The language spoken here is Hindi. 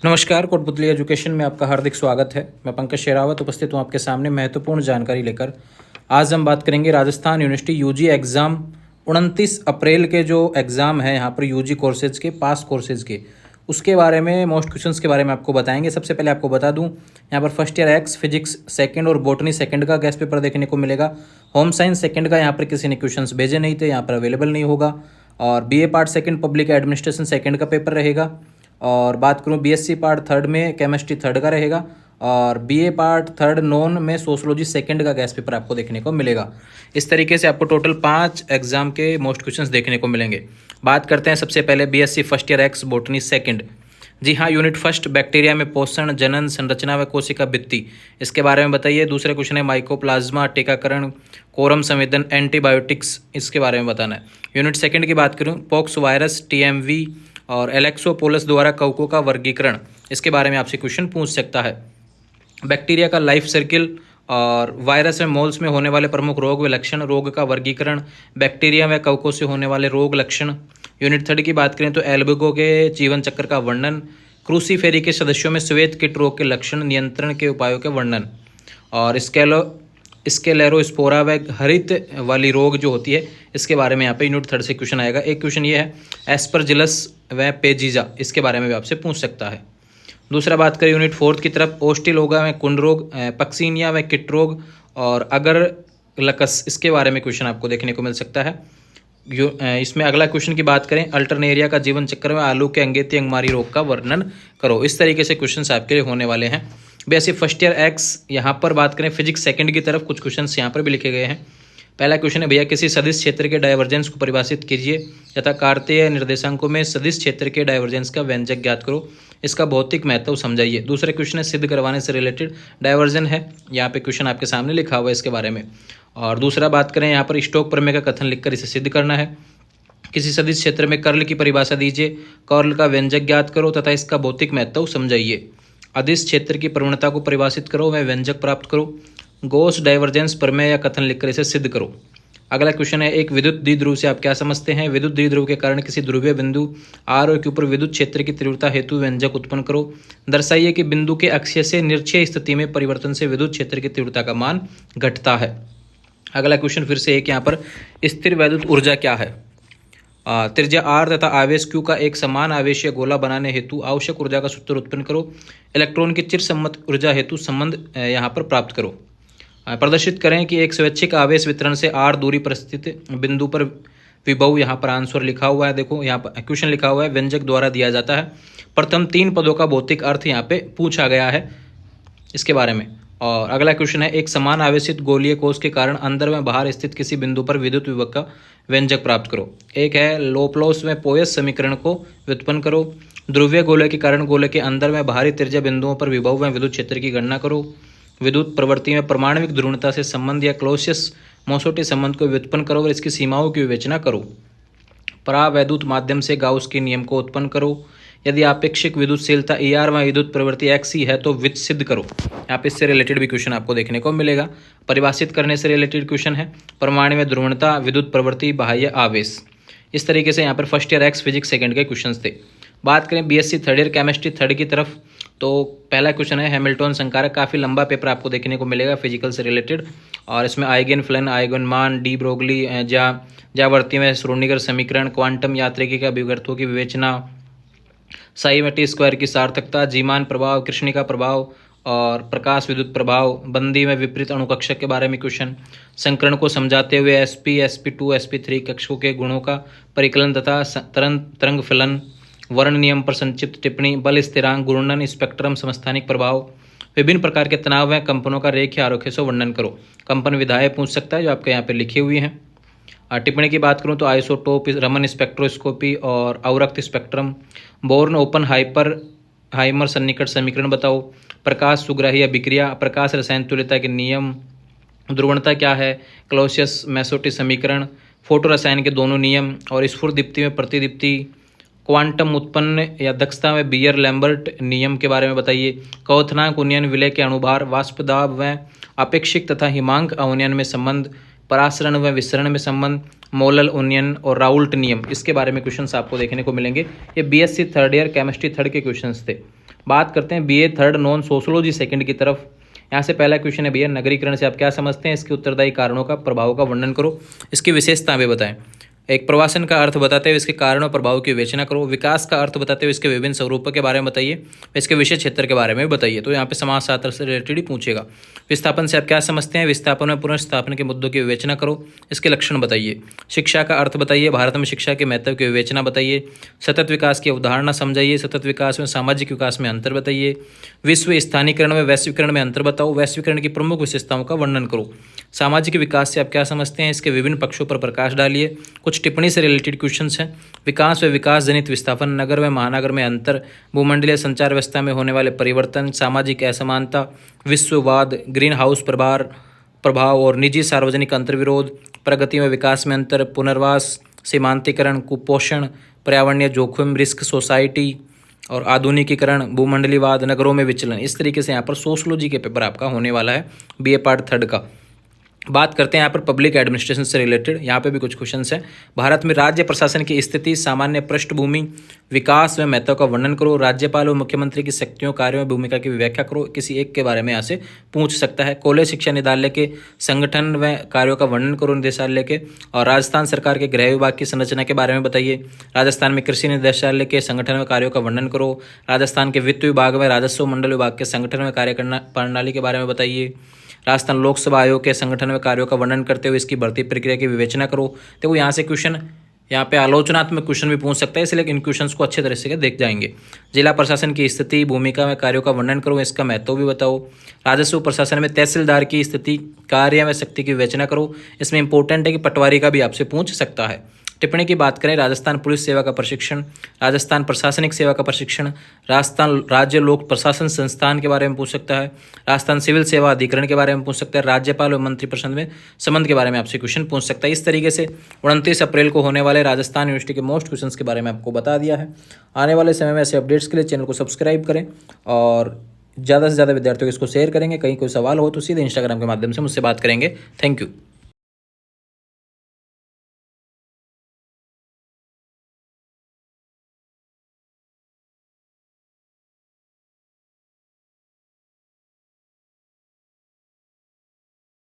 नमस्कार, कोटपुतली एजुकेशन में आपका हार्दिक स्वागत है। मैं पंकज शेरावत उपस्थित हूँ आपके सामने महत्वपूर्ण जानकारी लेकर। आज हम बात करेंगे राजस्थान यूनिवर्सिटी यूजी एग्ज़ाम 29 अप्रैल के जो एग्ज़ाम है यहाँ पर यूजी कोर्सेज के पास कोर्सेज के, उसके बारे में मोस्ट क्वेश्चंस के बारे में आपको बताएंगे। सबसे पहले आपको बता दूं, यहाँ पर first year x physics second और बॉटनी सेकंड का गेस्ट पेपर देखने को मिलेगा। होम साइंस सेकंड का यहाँ पर किसी ने क्वेश्चंस भेजे नहीं थे, यहाँ पर अवेलेबल नहीं होगा। और BA part second public administration second का पेपर रहेगा। और बात करूँ बीएससी पार्ट थर्ड में केमिस्ट्री थर्ड का रहेगा। और बीए पार्ट थर्ड नॉन में सोशोलॉजी सेकंड का गेस्ट पेपर आपको देखने को मिलेगा। इस तरीके से आपको टोटल 5 एग्जाम के मोस्ट क्वेश्चंस देखने को मिलेंगे। बात करते हैं सबसे पहले BSc first year X botany second. जी हाँ, यूनिट फर्स्ट बैक्टीरिया में पोषण, जनन, संरचना व कोशिका भित्ति, इसके बारे में बताइए। दूसरा क्वेश्चन है माइकोप्लाज्मा, टीकाकरण, कोरम संवेदन, एंटीबायोटिक्स, इसके बारे में बताना है। यूनिट सेकंड की बात करूँ, पॉक्स वायरस, टीएमवी और एलेक्सोपोलस द्वारा कवकों का वर्गीकरण, इसके बारे में आपसे क्वेश्चन पूछ सकता है। बैक्टीरिया का लाइफ सर्किल और वायरस में मोल्स में होने वाले प्रमुख रोग व लक्षण, रोग का वर्गीकरण, बैक्टीरिया व कवकों से होने वाले रोग लक्षण। यूनिट थर्ड की बात करें तो एल्बुगो के जीवन चक्र का वर्णन, क्रूसीफेरी के सदस्यों में श्वेत कीट रोग के लक्षण, नियंत्रण के उपायों के वर्णन। और स्केलेरोस्पोरा व हरित वाली रोग जो होती है, इसके बारे में यहाँ पे यूनिट थर्ड से क्वेश्चन आएगा। एक क्वेश्चन ये है एस्परजिलस व पेजिजा, इसके बारे में भी आपसे पूछ सकता है। दूसरा बात करें यूनिट फोर्थ की तरफ, ओस्टिलोगा में कुंड रोग, पक्सीनिया व किट रोग और अगर लकस, इसके बारे में क्वेश्चन आपको देखने को मिल सकता है। इसमें अगला क्वेश्चन की बात करें, अल्टरनेरिया का जीवन चक्र में आलू के अंगेती अंगमारी रोग का वर्णन करो। इस तरीके से क्वेश्चन आपके लिए होने वाले हैं। वैसे फर्स्ट ईयर एक्स यहाँ पर बात करें फिजिक्स सेकंड की तरफ, कुछ क्वेश्चन यहाँ पर भी लिखे गए हैं। पहला क्वेश्चन है भैया, किसी सदिश क्षेत्र के डाइवर्जेंस को परिभाषित कीजिए तथा कार्तीय निर्देशांकों में सदिश क्षेत्र के डाइवर्जेंस का व्यंजक ज्ञात करो, इसका भौतिक महत्व समझाइए। दूसरा क्वेश्चन है सिद्ध करवाने से रिलेटेड डाइवर्जन है, यहाँ पे क्वेश्चन आपके सामने लिखा हुआ है इसके बारे में। और दूसरा बात करें यहाँ पर स्टोक प्रमेय का कथन लिखकर इसे सिद्ध करना है। किसी सदिश क्षेत्र में कर्ल की परिभाषा दीजिए, कर्ल का व्यंजक ज्ञात करो तथा इसका भौतिक महत्व समझाइए। अदिश क्षेत्र की प्रवणता को परिभाषित करो व व्यंजक प्राप्त करो। गॉस डाइवर्जेंस प्रमेय या कथन लिखकर इसे सिद्ध करो। अगला क्वेश्चन है, एक विद्युत द्विध्रुव से आप क्या समझते हैं। विद्युत द्विध्रुव के कारण किसी ध्रुवीय बिंदु आर के ऊपर विद्युत क्षेत्र की तीव्रता हेतु व्यंजक उत्पन्न करो। दर्शाइए कि बिंदु के अक्षीय से निरक्षीय स्थिति में परिवर्तन से विद्युत क्षेत्र की तीव्रता का मान घटता है। अगला क्वेश्चन फिर से एक यहाँ पर, स्थिर वैद्युत ऊर्जा क्या है। त्रिज्या आर तथा आवेश क्यू का एक समान आवेशीय गोला बनाने हेतु आवश्यक ऊर्जा का सूत्र उत्पन्न करो। इलेक्ट्रॉन की चिरसम्मत ऊर्जा हेतु संबंध यहाँ पर प्राप्त करो। प्रदर्शित करें कि एक स्वैच्छिक आवेश वितरण से आर दूरी पर स्थित बिंदु पर विभव, यहाँ पर आंसर लिखा हुआ है, देखो यहाँ पर क्वेश्चन लिखा हुआ है, व्यंजक द्वारा दिया जाता है। प्रथम 3 पदों का भौतिक अर्थ यहाँ पे पूछा गया है इसके बारे में। और अगला क्वेश्चन है, एक समान आवेशित गोलीय कोष के कारण अंदर व बाहर स्थित किसी बिंदु पर विद्युत विभव का व्यंजक प्राप्त करो। एक है लोप्लास व पोयस समीकरण को व्युत्पन्न करो। ध्रुवीय गोले के कारण गोले के अंदर व बाहरी त्रिज्या बिंदुओं पर विभव व विद्युत क्षेत्र की गणना करो। विद्युत प्रवृत्ति में परमाणविक ध्रुवणता से संबंध या क्लोसियस मोसोटी संबंध को व्युत्पन्न करो और इसकी सीमाओं की विवेचना करो। परावैद्युत माध्यम से गाउस के नियम को उत्पन्न करो। यदि आपेक्षिक विद्युतशीलता ER व विद्युत प्रवृत्ति XE है तो विद सिद्ध करो। यहाँ पे इससे रिलेटेड भी क्वेश्चन आपको देखने को मिलेगा। परिभाषित करने से रिलेटेड क्वेश्चन है, परमाणु में ध्रुवणता, विद्युत प्रवृत्ति, बाह्य आवेश। इस तरीके से यहाँ पर first year x physics second के क्वेश्चन थे। बात करें BSc third year chemistry third की तरफ, तो पहला क्वेश्चन है हैमिल्टन संकारक। काफ़ी लंबा पेपर आपको देखने को मिलेगा फिजिकल से रिलेटेड। और इसमें आइगन फलन, आइगन मान, डी ब्रोगली ज्यावर्ती में श्रोडिंगर समीकरण, क्वांटम यांत्रिकी का विवर्तों की विवेचना, साई में टी स्क्वायर की सार्थकता, जीमान प्रभाव, कृष्णिका प्रभाव और प्रकाश विद्युत प्रभाव, बंदी में विपरीत अणुकक्षक के बारे में क्वेश्चन, संकरण को समझाते हुए SP, SP2, SP3 कक्षकों के गुणों का परिकलन तथा तरंग फलन, वर्ण नियम पर संक्षिप्त टिप्पणी, बल स्थिरांक, घूर्णन स्पेक्ट्रम, समस्थानिक प्रभाव, विभिन्न प्रकार के तनाव व कंपनों का रेखीय आरेखों से वर्णन करो। कंपन विधाएं पूछ सकता है जो आपके यहाँ पे लिखी हुई हैं। टिप्पणी की बात करूँ तो आइसोटोप, रमन स्पेक्ट्रोस्कोपी और अवरक्त स्पेक्ट्रम, बोर्न ओपन हाइमर सन्निकट समीकरण बताओ, प्रकाश सुग्राही अभिक्रिया, प्रकाश रसायन तुल्यता के नियम, ध्रुवणता क्या है, क्लॉसियस मेसोटी समीकरण, फोटो रसायन के दोनों नियम और स्फुरदीप्ति में प्रतिदीप्ति, क्वांटम उत्पन्न या दक्षता में बियर लैम्बर्ट नियम के बारे में बताइए, क्वथनांक उन्नयन विलय के अणुभार, वाष्पदाब व अपेक्षिक तथा हिमांक अवनयन में संबंध, परासरण व विसरण में संबंध, मोलल उन्नयन और राउल्ट नियम, इसके बारे में क्वेश्चंस आपको देखने को मिलेंगे। ये BSc third year chemistry third के क्वेश्चंस थे। बात करते हैं BA third non sociology second की तरफ। यहाँ से पहला क्वेश्चन है भैया, नगरीकरण से आप क्या समझते हैं, इसके उत्तरदायी कारणों का प्रभाव का वर्णन करो, इसकी विशेषता भी बताएं। एक प्रवासन का अर्थ बताते हुए इसके कारण और प्रभाव की विवेचना करो। विकास का अर्थ बताते हुए इसके विभिन्न स्वरूपों के बारे में बताइए, इसके विषय क्षेत्र के बारे में भी बताइए। तो यहाँ पे समाजशास्त्र से रिलेटेड ही पूछेगा। विस्थापन से आप क्या समझते हैं, विस्थापन में पुनर्स्थापन के मुद्दों की विवेचना करो, इसके लक्षण बताइए। शिक्षा का अर्थ बताइए, भारत में शिक्षा के महत्व की विवेचना बताइए। सतत विकास की अवधारणा समझाइए, सतत विकास में सामाजिक विकास में अंतर बताइए। विश्व स्थानीकरण में वैश्वीकरण में अंतर बताओ, वैश्वीकरण की प्रमुख विशेषताओं का वर्णन करो। सामाजिक विकास से आप क्या समझते हैं, इसके विभिन्न पक्षों पर प्रकाश डालिए। कुछ टिप्पणी से रिलेटेड क्वेश्चंस हैं। विकास व विकास जनित विस्थापन, नगर व महानगर में अंतर, भूमंडलीय संचार व्यवस्था में होने वाले परिवर्तन, सामाजिक असमानता, विश्ववाद, ग्रीन हाउस प्रभाव और निजी सार्वजनिक अंतर्विरोध, प्रगति में विकास में अंतर, पुनर्वास, सीमांतीकरण, कुपोषण, पर्यावरणीय जोखिम, रिस्क सोसाइटी और आधुनिकीकरण, भूमंडलीवाद, नगरों में विचलन। इस तरीके से यहाँ पर सोशोलॉजी के पेपर आपका होने वाला है BA पार्ट थर्ड का। बात करते हैं यहाँ पर पब्लिक एडमिनिस्ट्रेशन से रिलेटेड। यहाँ पे भी कुछ क्वेश्चंस हैं। भारत में राज्य प्रशासन की स्थिति, सामान्य पृष्ठभूमि, विकास व महत्व का वर्णन करो। राज्यपाल और मुख्यमंत्री की शक्तियों, कार्यों और भूमिका की व्याख्या करो। किसी एक के बारे में यहाँ से पूछ सकता है। कॉलेज शिक्षा निदेशालय के संगठन व कार्यों का वर्णन करो निदेशालय के। और राजस्थान सरकार के गृह विभाग की संरचना के बारे में बताइए। राजस्थान में कृषि निदेशालय के संगठन व कार्यों का वर्णन करो। राजस्थान के वित्त विभाग व राजस्व मंडल विभाग के संगठन व कार्य प्रणाली के बारे में बताइए। राजस्थान लोकसभा आयोग के संगठन व कार्यों का वर्णन करते हुए इसकी भर्ती प्रक्रिया की विवेचना करो। तो यहाँ से क्वेश्चन, यहाँ पे आलोचनात्मक क्वेश्चन भी पूछ सकता है, इसलिए इन क्वेश्चंस को अच्छे तरह से देख जाएंगे। जिला प्रशासन की स्थिति, भूमिका व कार्यों का वर्णन करो, इसका महत्व भी बताओ। राजस्व प्रशासन में तहसीलदार की स्थिति, कार्य व शक्ति की विवेचना करो। इसमें इंपॉर्टेंट है कि पटवारी का भी आपसे पूछ सकता है। टिप्पणी की बात करें, राजस्थान पुलिस सेवा का प्रशिक्षण, राजस्थान प्रशासनिक सेवा का प्रशिक्षण, राजस्थान राज्य लोक प्रशासन संस्थान के बारे में पूछ सकता है, राजस्थान सिविल सेवा अधिकरण के बारे में पूछ सकता है, राज्यपाल और मंत्रिपरिषद में संबंध के बारे में आपसे क्वेश्चन पूछ सकता है। इस तरीके से 29 अप्रैल को होने वाले राजस्थान यूनिवर्सिटी के मोस्ट क्वेश्चन के बारे में आपको बता दिया है। आने वाले समय में ऐसे अपडेट्स के लिए चैनल को सब्सक्राइब करें और ज़्यादा से ज़्यादा विद्यार्थियों को इसको शेयर करेंगे। कहीं कोई सवाल हो तो सीधे इंस्टाग्राम के माध्यम से मुझसे बात करेंगे। Thank you.